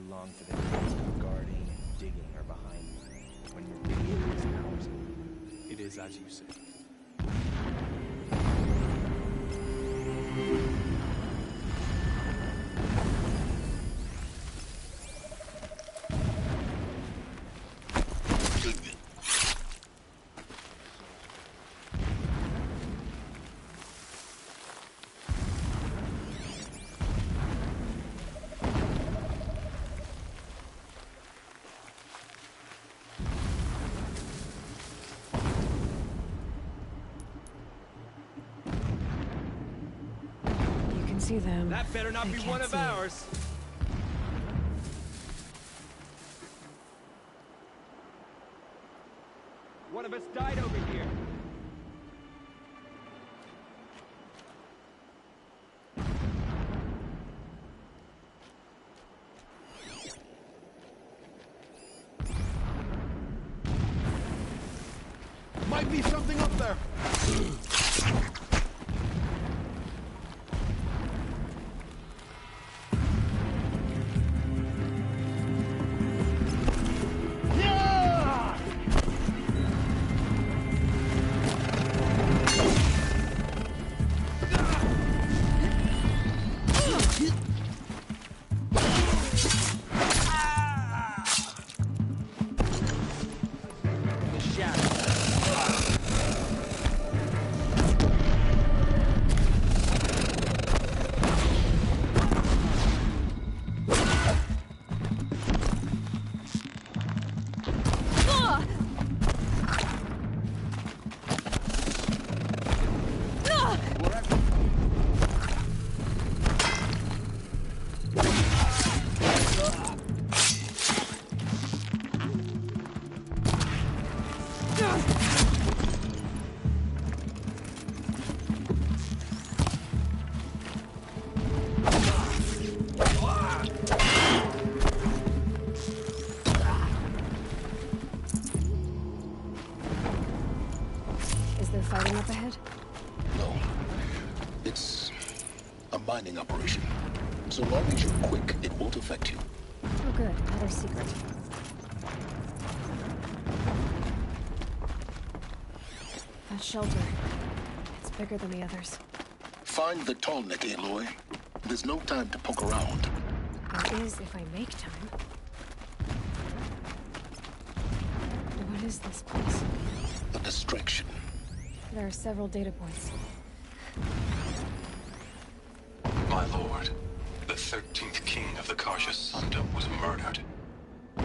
long for the task of guarding and digging are behind me. When you're digging, it's hours away. It is as you say. See them. That better not be one of ours. One of us died over here. Might be something up there. Fighting up ahead? No. It's a mining operation. So long as you're quick, it won't affect you. Oh good, another secret. That shelter. It's bigger than the others. Find the tall neck, Aloy. There's no time to poke around. There is if I make time. What is this place? A distraction. There are several data points. My lord, the 13th king of the Karja Sunda was murdered.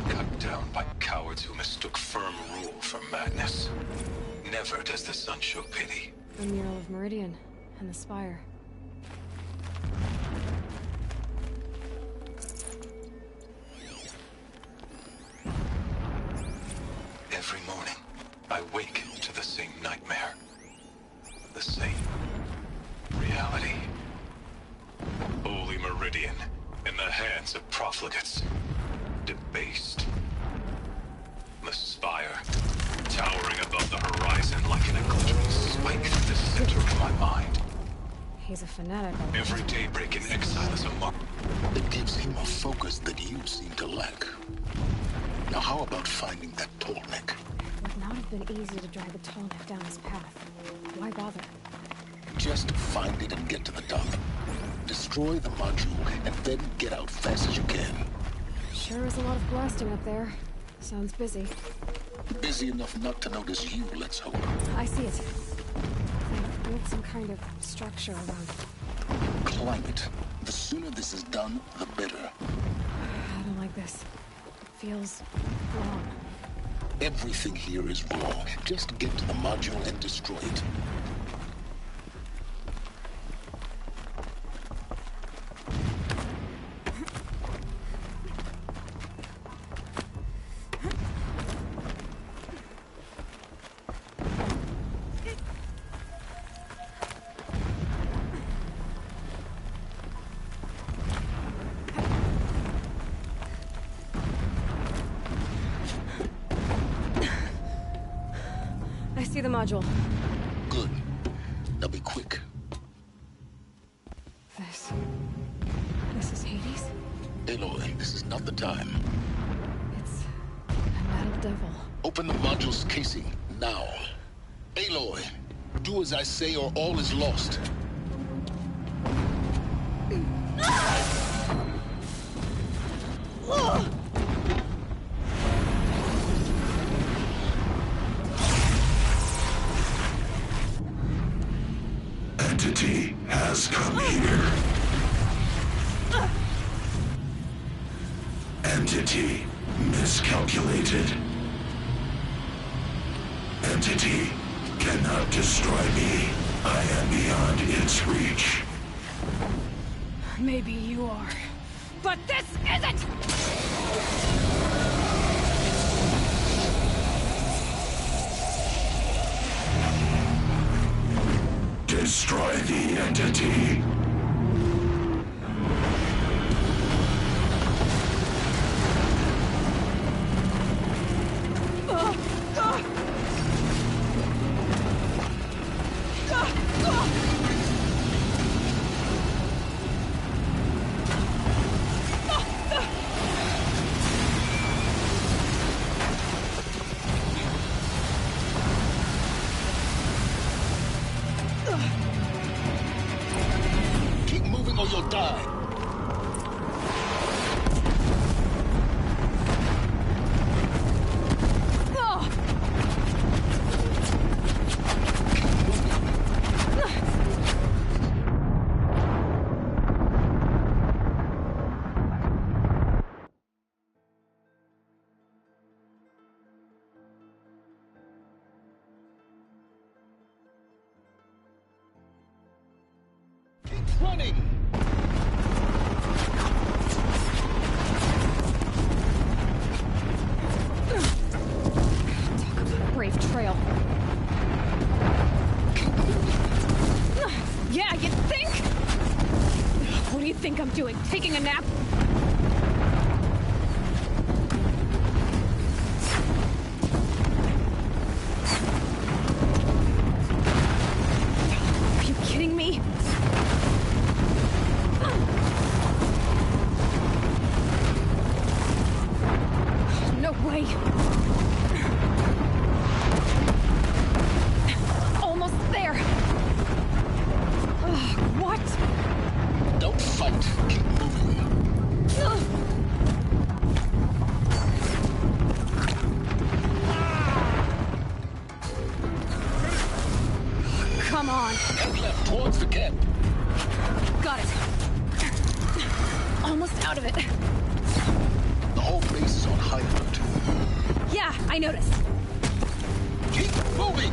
Cut down by cowards who mistook firm rule for madness. Never does the sun show pity. The mural of Meridian and the spire. Every morning, I wake to the same nightmare. The same reality. Holy Meridian in the hands of profligates. Debased. The spire, towering above the horizon like an glittering spike through the center of my mind. He's a fanatic. Every daybreak in exile is a mark. It gives him a focus that you seem to lack. Now how about finding that tall neck? It would not have been easy to drag the tall neck down his path. Why bother? Just find it and get to the top. Destroy the module and then get out fast as you can. Sure is a lot of blasting up there. Sounds busy. Busy enough not to notice you, let's hope. I see it. They built some kind of structure around. Climb it. The sooner this is done, the better. I don't like this. It feels wrong. Everything here is wrong. Just get to the module and destroy it. See the module. Good. Now be quick. This is Hades? Aloy, this is not the time. It's a metal devil. Open the module's casing, now. Aloy, do as I say or all is lost. Entity has come here. Entity miscalculated. Entity cannot destroy me. I am beyond its reach. Maybe you are. But this isn't! Destroy the entity. Keep moving or you'll die. Keep running! Talk about a brave trail. Yeah, you think? What do you think I'm doing? Taking a nap? Are you kidding me? No way. Almost there. What? Don't fight. Keep moving. Come on. Head left towards the camp. Got it. Almost out of it. The whole base is on high alert. Yeah, I noticed. Keep moving!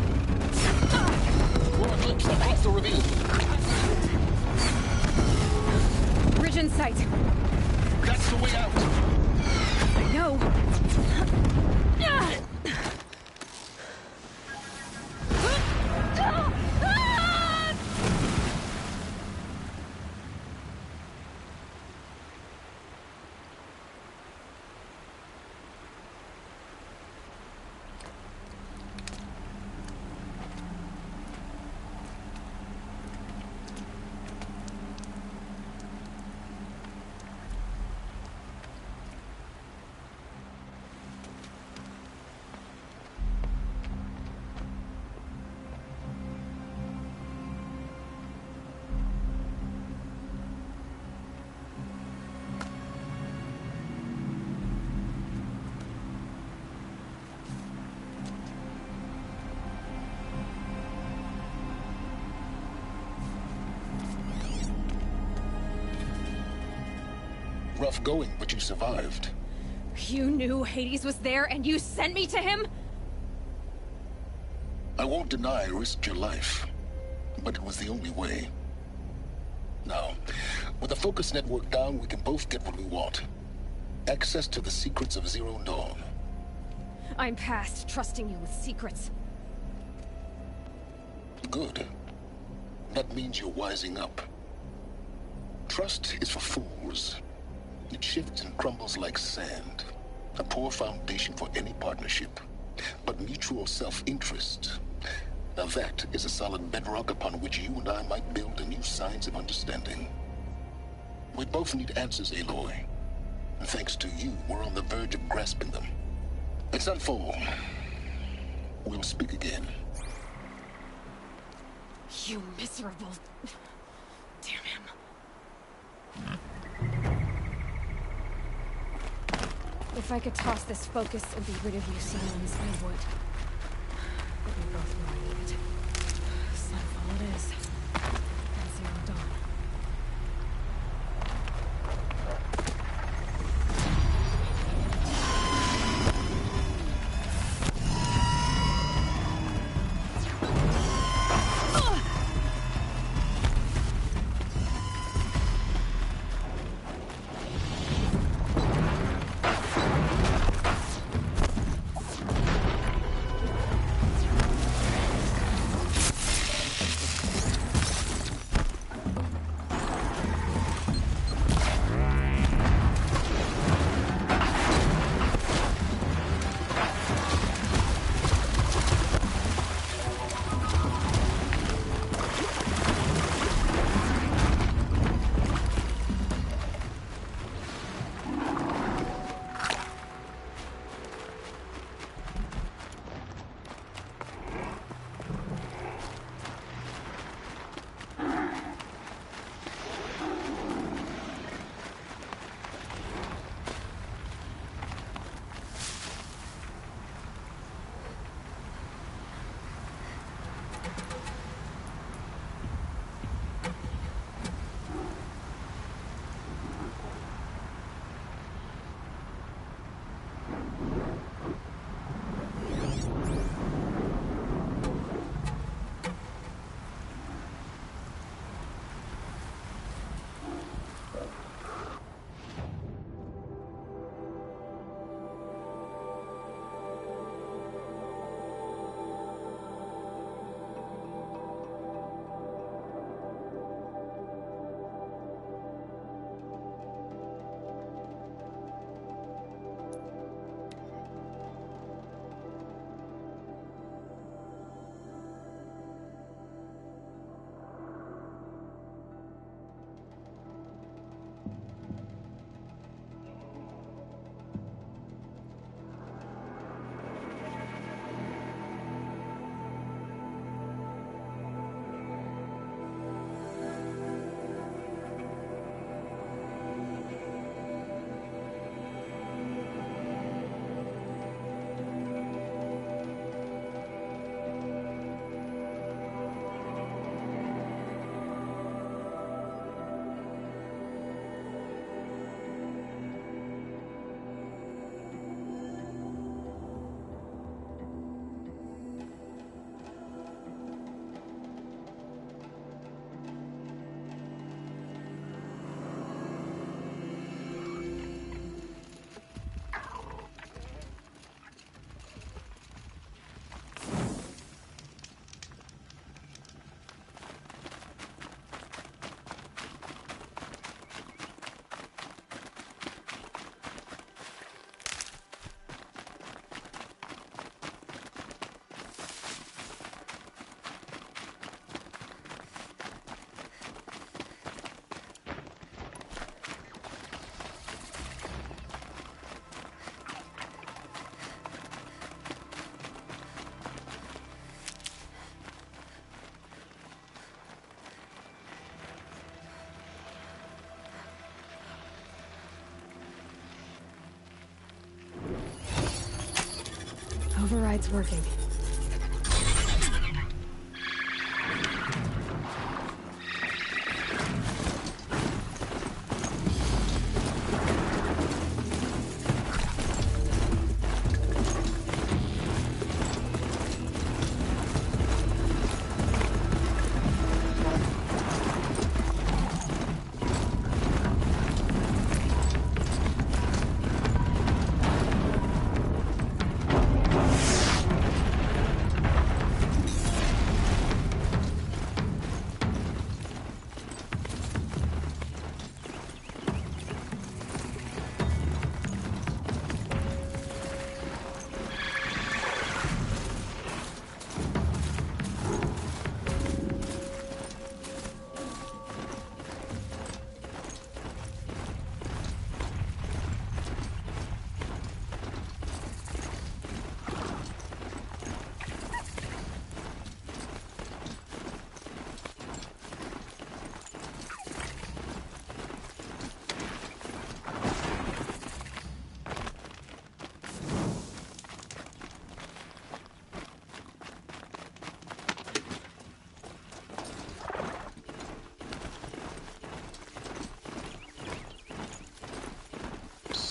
We're a glimpse across the ravine. Bridge in sight. That's the way out. I know. Rough going, but you survived. You knew Hades was there and you sent me to him? I won't deny I risked your life, but it was the only way. Now, with the focus network down, we can both get what we want. Access to the secrets of Zero Dawn. I'm past trusting you with secrets. Good. That means you're wising up. Trust is for fools. It shifts and crumbles like sand. A poor foundation for any partnership. But mutual self-interest. Now that is a solid bedrock upon which you and I might build a new science of understanding. We both need answers, Aloy. And thanks to you, we're on the verge of grasping them. It's unfold. We'll speak again. You miserable... Damn him. If I could toss this focus and be rid of you, Silence, I would. But we both know I need it. Snowfall it is. And Zero Dawn. Override's working.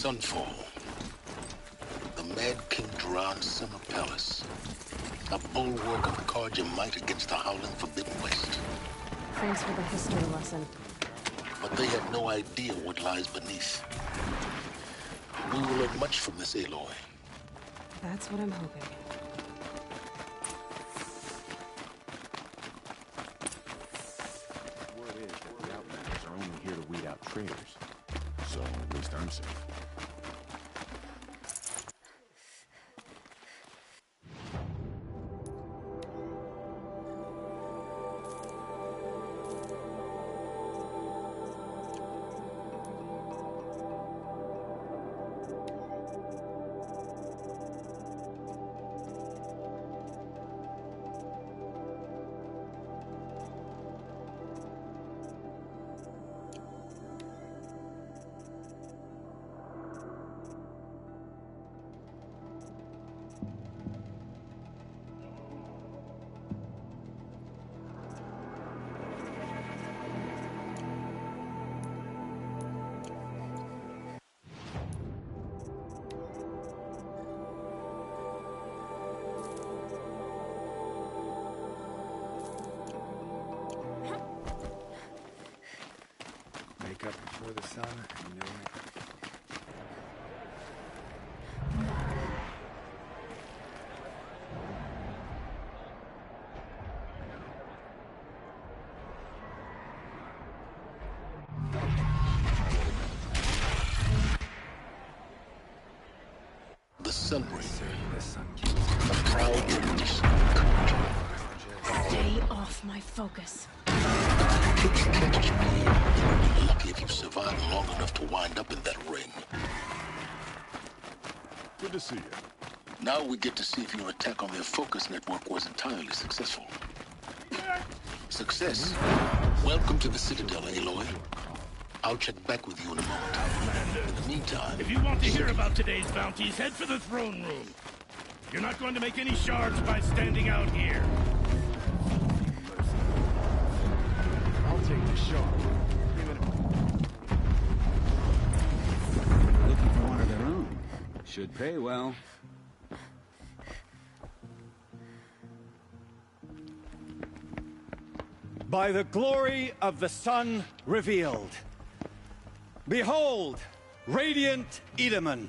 Sunfall. The Mad King Duran's summer palace. A bulwark of guard your might against the howling Forbidden West. Thanks for the history lesson. But they have no idea what lies beneath. We will learn much from this Aloy. That's what I'm hoping. Word is that the Outlanders are only here to weed out traitors. So at least I'm safe. Wake up before the sun, you know it. The Sun Ring. The Sun King. A proud tradition. Stay off my focus. Kicks catches me. You're lucky if you survive long enough to wind up in that ring. Good to see you. Now we get to see if your attack on their focus network was entirely successful. Success. Welcome to the Citadel, Aloy. I'll check back with you in a moment. In the meantime... If you want to hear about today's bounties, head for the throne room. You're not going to make any shards by standing out here. I'll take the shot. Looking for one of their own. Should pay well. By the glory of the sun revealed. Behold, radiant Edaman,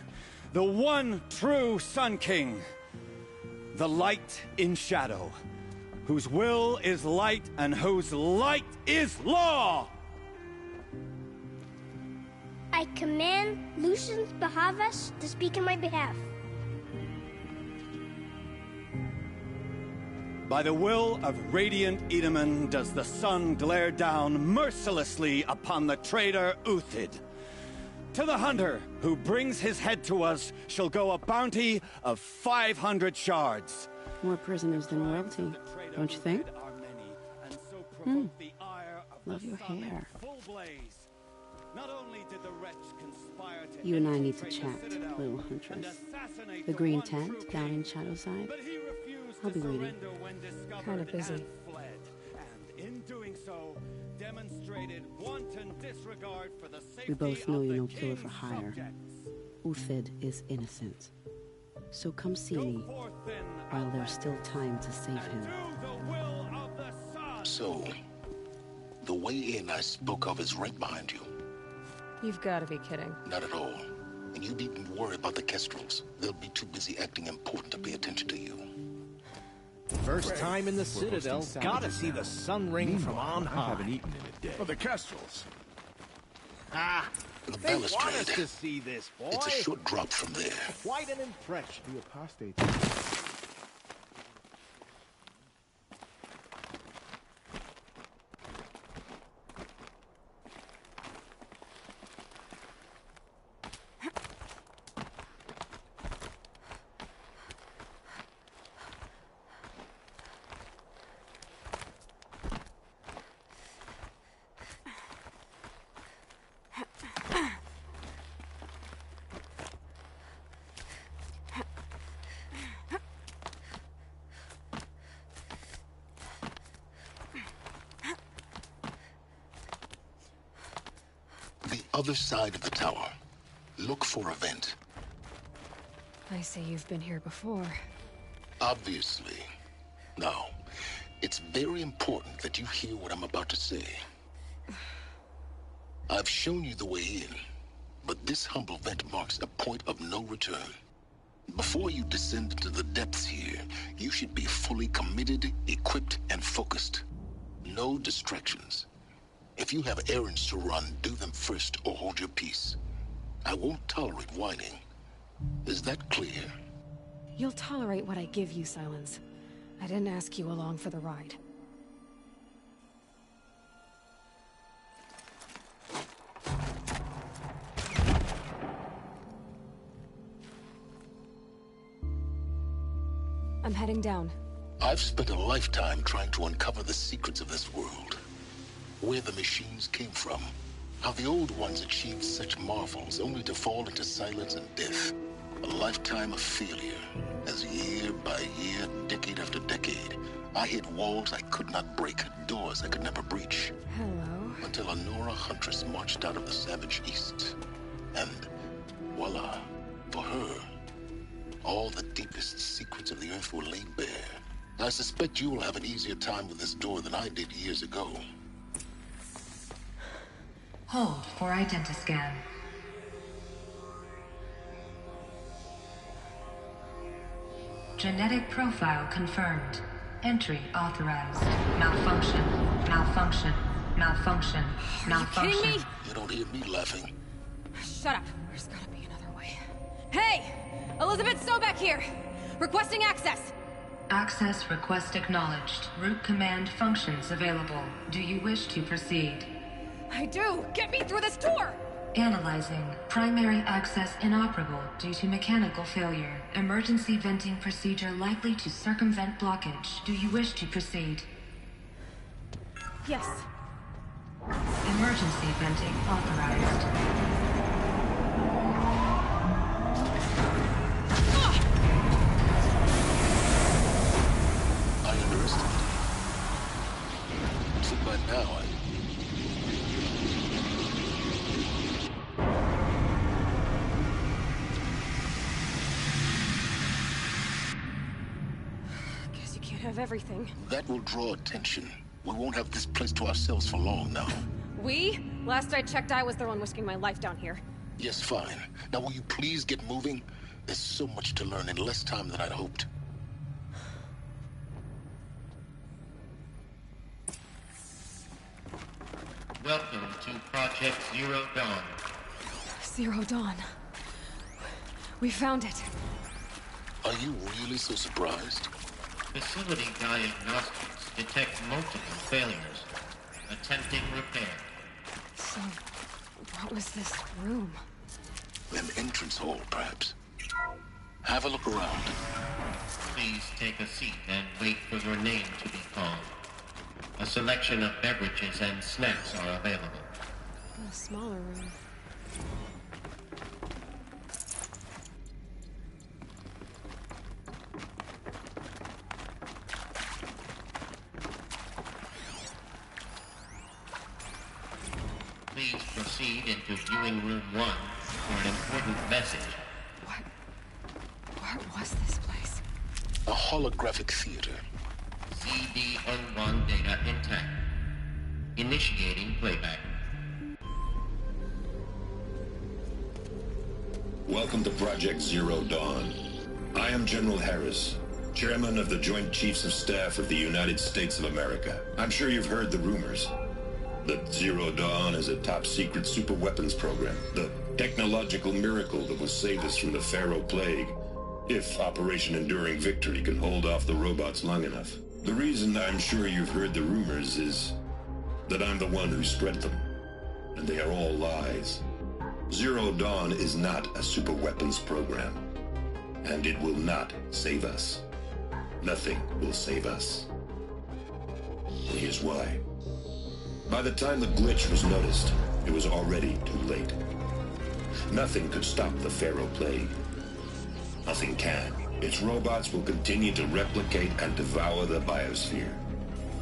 the one true Sun King. The light in shadow, whose will is light and whose light is law! I command Lucius Bahavas to speak in my behalf. By the will of radiant Edaman does the sun glare down mercilessly upon the traitor Uthid. To the hunter who brings his head to us shall go a bounty of 500 shards. More prisoners than royalty, don't you think? Love your hair. You and I need to chat, little huntress. The green tent down in Shadowside. I'll be waiting. Kind of busy. We both know you're no killer for hire. Uthid is innocent. So come see me while there's still time to save him. So, the way in I spoke of is right behind you. You've got to be kidding. Not at all. And you needn't worry about the Kestrels. They'll be too busy acting important to pay attention to you. First time in the Citadel, gotta see the Sun Ring from on high. I haven't eaten in a day. For the Kestrels. Ah, The they want us balustrade. to see this, boy. It's a short drop from there. Quite an impression. The apostates. The other side of the tower. Look for a vent. I say you've been here before. Obviously. Now, it's very important that you hear what I'm about to say. I've shown you the way in, but this humble vent marks a point of no return. Before you descend into the depths here, you should be fully committed, equipped, and focused. No distractions. If you have errands to run, do them first or hold your peace. I won't tolerate whining. Is that clear? You'll tolerate what I give you, Silence. I didn't ask you along for the ride. I'm heading down. I've spent a lifetime trying to uncover the secrets of this world. Where the machines came from. How the old ones achieved such marvels only to fall into silence and death. A lifetime of failure. As year by year, decade after decade, I hit walls I could not break, doors I could never breach. Hello. Until a Nora huntress marched out of the savage east. And voila, for her, all the deepest secrets of the earth were laid bare. I suspect you will have an easier time with this door than I did years ago. Hold for identiscan. Genetic profile confirmed. Entry authorized. Malfunction. Malfunction. Malfunction. Malfunction. Are you kidding me? You don't hear me laughing. Shut up. There's gotta be another way. Hey! Elizabeth Sobek here! Requesting access! Access request acknowledged. Root command functions available. Do you wish to proceed? I do! Get me through this door! Analyzing. Primary access inoperable due to mechanical failure. Emergency venting procedure likely to circumvent blockage. Do you wish to proceed? Yes. Emergency venting authorized. I underestimated. So by now, Guess you can't have everything. that will draw attention. We won't have this place to ourselves for long now. We? Last I checked, I was the one risking my life down here. Yes, fine. Now will you please get moving? There's so much to learn in less time than I'd hoped. Welcome to Project Zero Dawn. Zero Dawn. We found it. Are you really so surprised? Facility diagnostics detect multiple failures. Attempting repair. So, what was this room? An entrance hall, perhaps. Have a look around. Please take a seat and wait for your name to be called. A selection of beverages and snacks are available. A smaller room. Please proceed into viewing room 1 for an important message. What was this place? A holographic theater. CD01 data intact. Initiating playback. Welcome to Project Zero Dawn. I am General Harris, Chairman of the Joint Chiefs of Staff of the United States of America. I'm sure you've heard the rumors that Zero Dawn is a top-secret superweapons program, the technological miracle that will save us from the Pharaoh Plague, if Operation Enduring Victory can hold off the robots long enough. The reason I'm sure you've heard the rumors is that I'm the one who spread them, and they are all lies. Zero Dawn is not a superweapons program, and it will not save us. Nothing will save us. And here's why. By the time the glitch was noticed, it was already too late. Nothing could stop the Pharaoh Plague. Nothing can. Its robots will continue to replicate and devour the biosphere.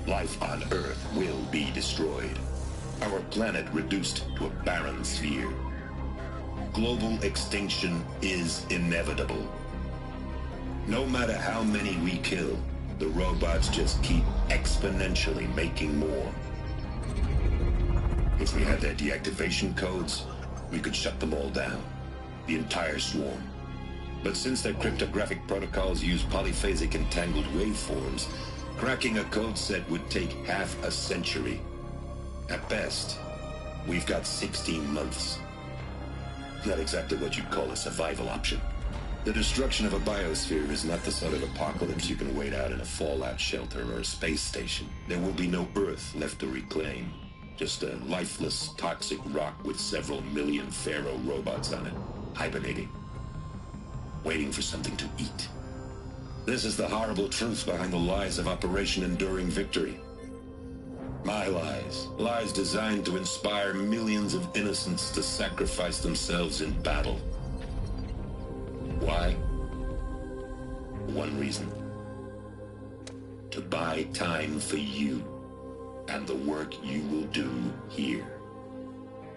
Life on Earth will be destroyed. Our planet reduced to a barren sphere. global extinction is inevitable. No matter how many we kill, the robots just keep exponentially making more. If we had their deactivation codes, we could shut them all down. The entire swarm. But since their cryptographic protocols use polyphasic entangled waveforms, cracking a code set would take half a century. At best, we've got 16 months. Not exactly what you'd call a survival option. The destruction of a biosphere is not the sort of apocalypse you can wait out in a fallout shelter or a space station. There will be no Earth left to reclaim. Just a lifeless, toxic rock with several million Pharaoh robots on it, hibernating, waiting for something to eat. This is the horrible truth behind the lies of Operation Enduring Victory. My lies. Lies designed to inspire millions of innocents to sacrifice themselves in battle. Why? One reason. To buy time for you and the work you will do here.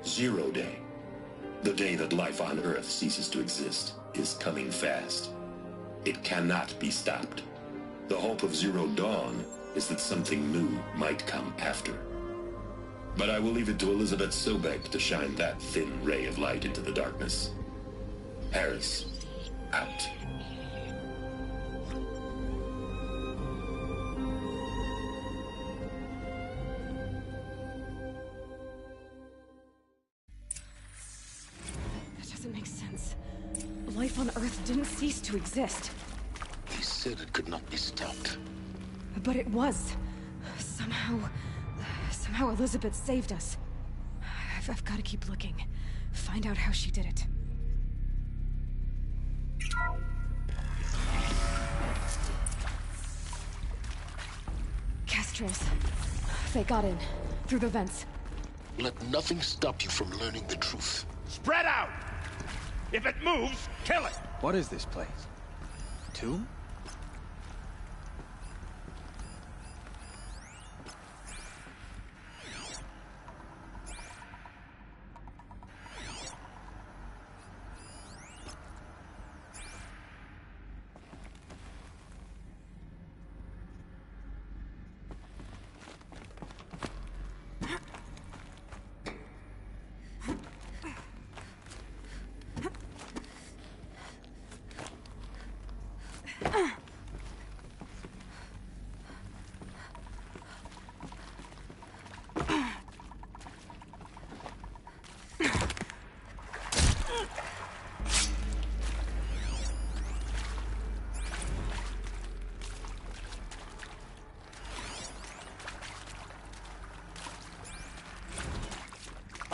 0 Day, the day that life on Earth ceases to exist, is coming fast. It cannot be stopped. The hope of Zero Dawn is that something new might come after. But I will leave it to Elizabeth Sobek to shine that thin ray of light into the darkness. Harris, out. That doesn't make sense. Life on Earth didn't cease to exist. He said it could not be stopped. But it was. Somehow Elizabeth saved us. I've got to keep looking. Find out how she did it. Kestrels. They got in. Through the vents. Let nothing stop you from learning the truth. Spread out! If it moves, kill it! What is this place? Tomb?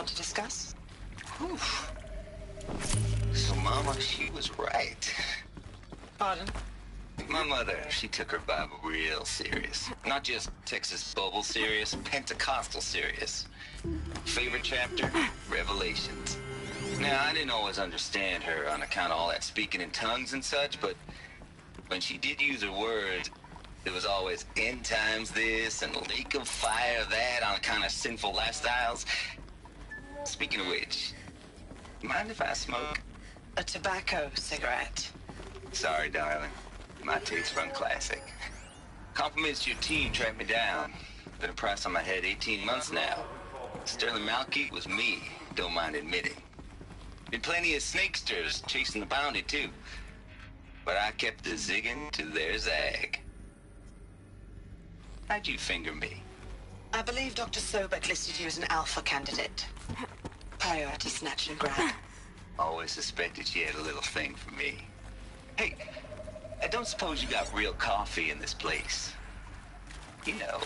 To discuss? Oof. So, Mama, she was right. Pardon? My mother, she took her Bible real serious. Not just Texas Bubble serious, Pentecostal serious. Favorite chapter? Revelations. Now, I didn't always understand her on account of all that speaking in tongues and such, but when she did use her words, there was always end times this and lake of fire that on account of sinful lifestyles. Speaking of which, mind if I smoke? A tobacco cigarette. Sorry, darling. My taste run classic. Compliments to your team tracked me down. Been a price on my head 18 months now. Sterling Malkeet was me, don't mind admitting. Been plenty of snakesters chasing the bounty, too. But I kept the zigging to their zag. How'd you finger me? I believe Dr. Sobek listed you as an alpha candidate. Priority snatch and grab. Always suspected she had a little thing for me. Hey, I don't suppose you got real coffee in this place? You know,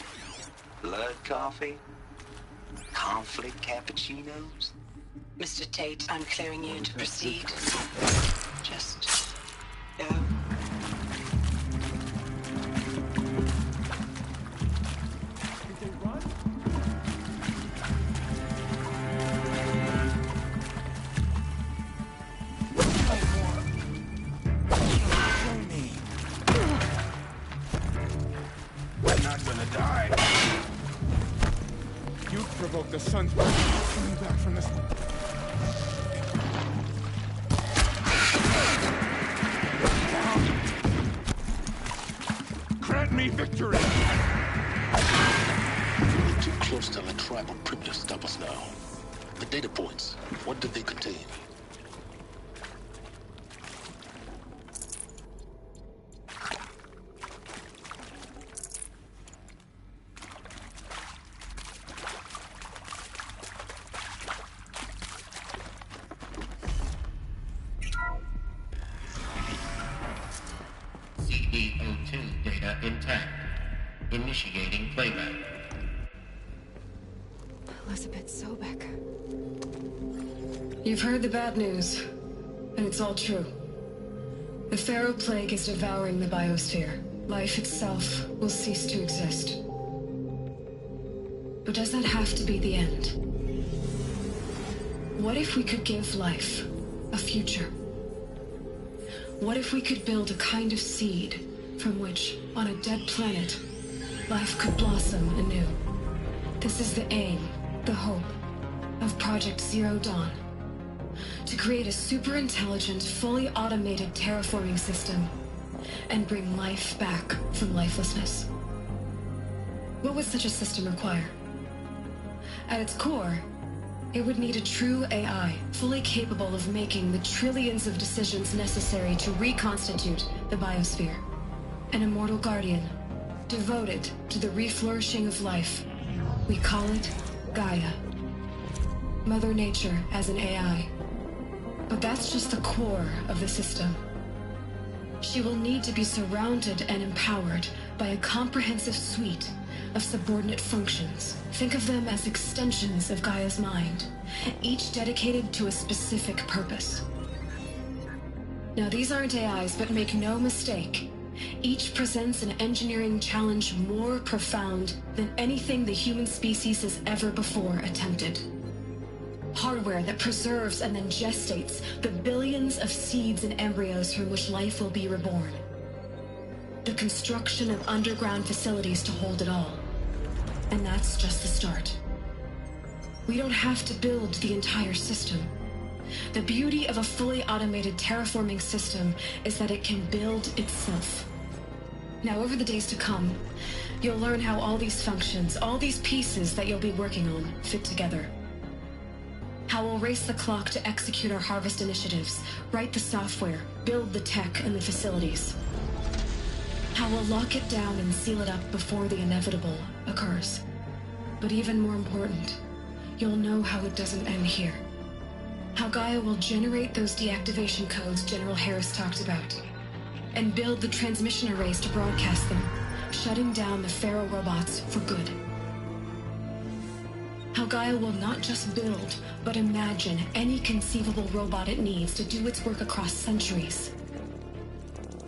blood coffee? Conflict cappuccinos? Mr. Tate, I'm clearing you to proceed. Just go. The sun's coming back from this. victory! We're too close to let tribal primitives stop us now. The data points, what did they contain? CD02 data intact. Initiating playback. Elizabeth Sobek. You've heard the bad news, and it's all true. The Pharaoh Plague is devouring the biosphere. Life itself will cease to exist. But does that have to be the end? What if we could give life a future? What if we could build a kind of seed from which, on a dead planet, life could blossom anew? This is the aim, the hope, of Project Zero Dawn. To create a super-intelligent, fully automated terraforming system and bring life back from lifelessness. What would such a system require? At its core, it would need a true AI, fully capable of making the trillions of decisions necessary to reconstitute the biosphere. An immortal guardian, devoted to the reflourishing of life. We call it Gaia. Mother Nature as an AI. But that's just the core of the system. She will need to be surrounded and empowered by a comprehensive suite of subordinate functions. Think of them as extensions of Gaia's mind, each dedicated to a specific purpose. Now, these aren't AIs, but make no mistake, each presents an engineering challenge more profound than anything the human species has ever before attempted. Hardware that preserves and then gestates the billions of seeds and embryos from which life will be reborn. The construction of underground facilities to hold it all. And that's just the start. We don't have to build the entire system. The beauty of a fully automated terraforming system is that it can build itself. Now, over the days to come, you'll learn how all these functions, all these pieces that you'll be working on, fit together. How we'll race the clock to execute our harvest initiatives, write the software, build the tech and the facilities. How we'll lock it down and seal it up before the inevitable occurs. But even more important, you'll know how it doesn't end here. How Gaia will generate those deactivation codes General Harris talked about, and build the transmission arrays to broadcast them, shutting down the Pharaoh robots for good. How Gaia will not just build, but imagine any conceivable robot it needs to do its work across centuries.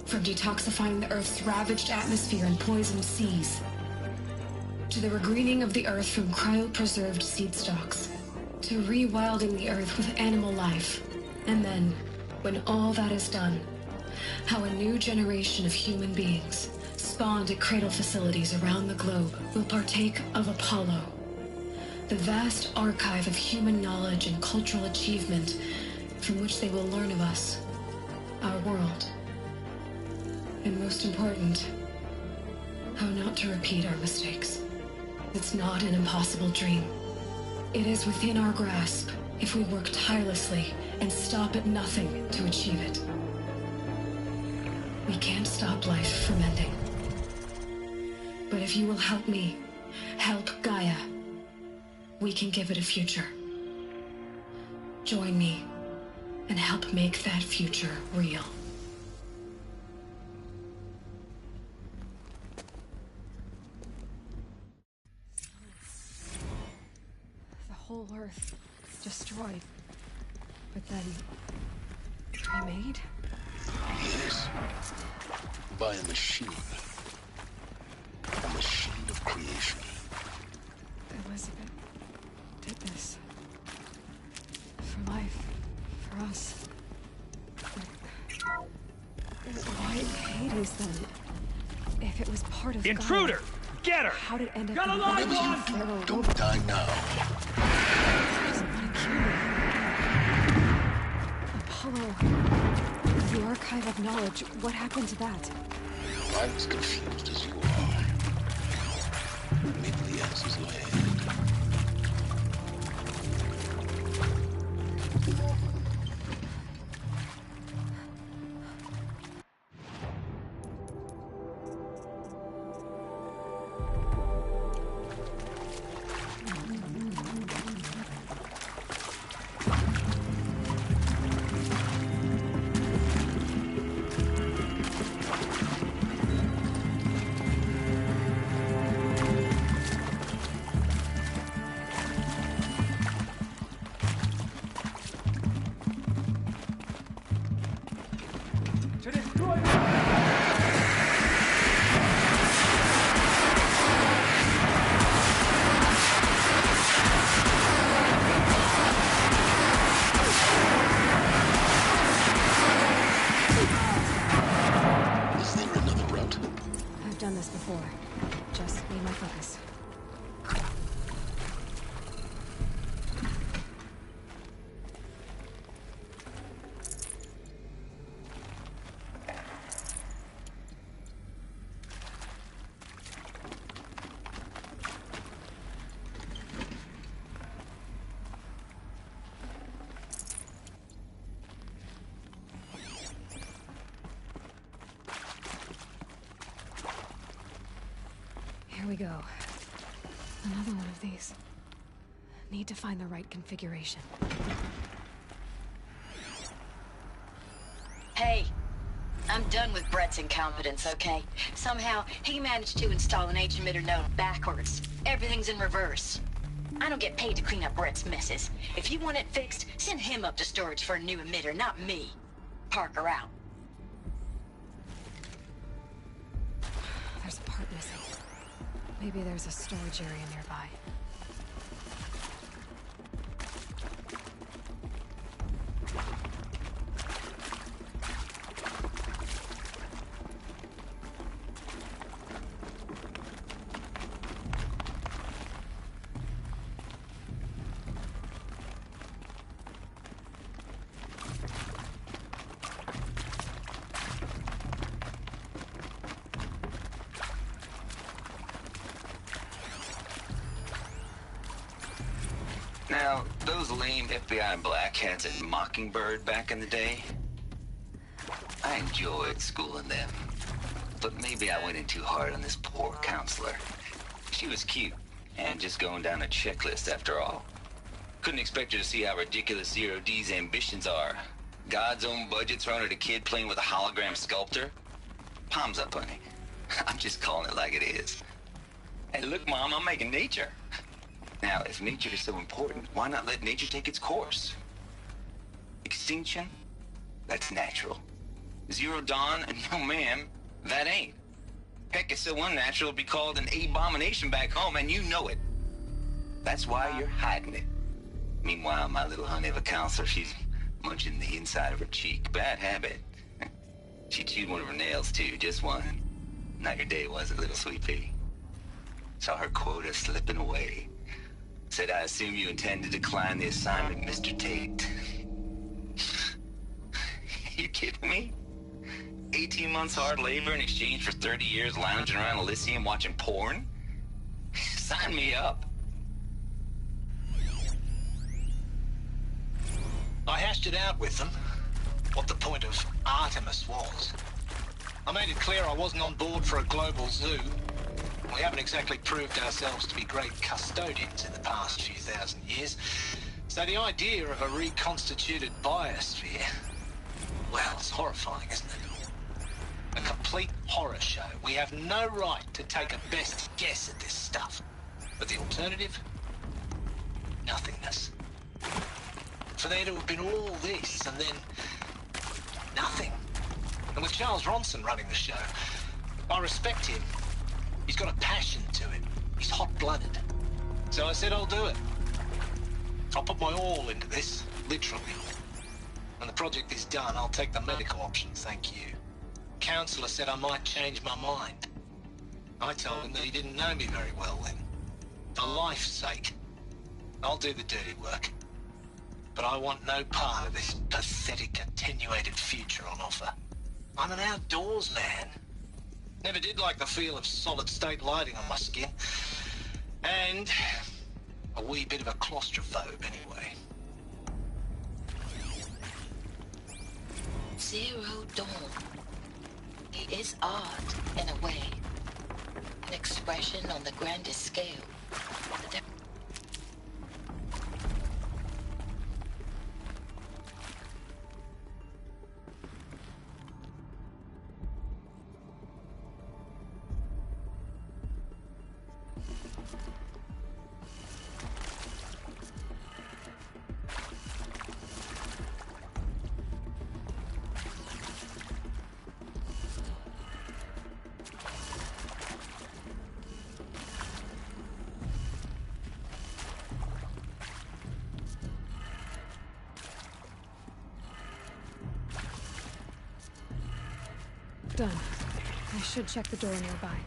From detoxifying the Earth's ravaged atmosphere and poisoned seas, to the regreening of the Earth from cryopreserved seed stalks, to rewilding the Earth with animal life. And then, when all that is done, how a new generation of human beings, spawned at cradle facilities around the globe, will partake of Apollo, the vast archive of human knowledge and cultural achievement from which they will learn of us, our world. And most important, how not to repeat our mistakes. It's not an impossible dream. It is within our grasp if we work tirelessly and stop at nothing to achieve it. We can't stop life from ending. But if you will help me, help Gaia, we can give it a future. Join me and help make that future real. The whole Earth destroyed, but then remade? Yes. By a machine. A machine of creation. Elizabeth did this. For life. For us. Why Hades then? If it was part of Intruder! Gaia, Get her! how did it end up Got a in live the one! Pharaoh Don't robot? die now. He doesn't want to kill me. Apollo. The archive of knowledge. What happened to that? I'm as confused as you are. Maybe the answer's land. Here we go. Another one of these. Need to find the right configuration. Hey, I'm done with Brett's incompetence, okay? Somehow, he managed to install an H-emitter node backwards. Everything's in reverse. I don't get paid to clean up Brett's messes. If you want it fixed, send him up to storage for a new emitter, not me. Parker out. There's a part missing. Maybe there's a storage area nearby. Now, those lame FBI black hats at Mockingbird back in the day, I enjoyed schooling them. But maybe I went in too hard on this poor counselor. She was cute, and just going down a checklist after all. Couldn't expect her to see how ridiculous Zero D's ambitions are. God's own budget thrown at a kid playing with a hologram sculptor? Palms up, honey. I'm just calling it like it is. Hey, look, Mom, I'm making nature. Now, if nature is so important, why not let nature take its course? Extinction? That's natural. Zero Dawn? No, ma'am, that ain't. Heck, it's so unnatural it'd be called an abomination back home, and you know it. That's why you're hiding it. Meanwhile, my little honey of a counselor, she's munching the inside of her cheek. Bad habit. She chewed one of her nails, too, just one. Not your day, was it, little sweet pea? Saw her quota slipping away. Said, I assume you intend to decline the assignment, Mr. Tate. You kidding me? 18 months hard labor in exchange for 30 years lounging around Elysium watching porn? Sign me up. I hashed it out with them, what the point of Artemis was. I made it clear I wasn't on board for a global zoo. We haven't exactly proved ourselves to be great custodians in the past few thousand years. So the idea of a reconstituted biosphere, well, it's horrifying, isn't it? A complete horror show. We have no right to take a best guess at this stuff. But the alternative? Nothingness. For there to have been all this and then nothing. And with Charles Ronson running the show, I respect him. He's got a passion to it. He's hot-blooded. So I said I'll do it. I'll put my all into this, literally. When the project is done, I'll take the medical option, thank you. Counselor said I might change my mind. I told him that he didn't know me very well then. For life's sake, I'll do the dirty work. But I want no part of this pathetic, attenuated future on offer. I'm an outdoors man. Never did like the feel of solid-state lighting on my skin. And a wee bit of a claustrophobe, anyway. Zero Dawn. It is art, in a way. An expression on the grandest scale. But there Done. I should check the door nearby.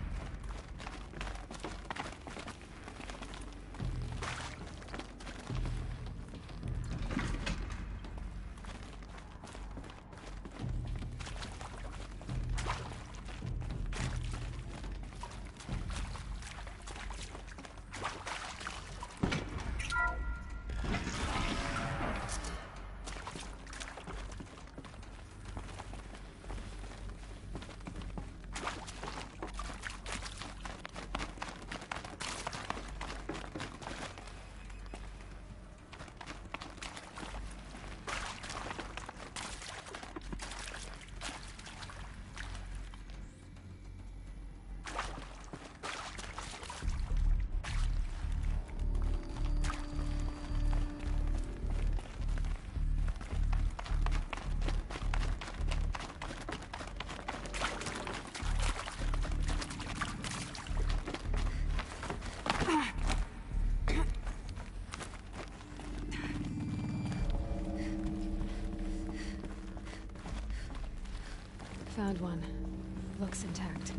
Found one. Looks intact.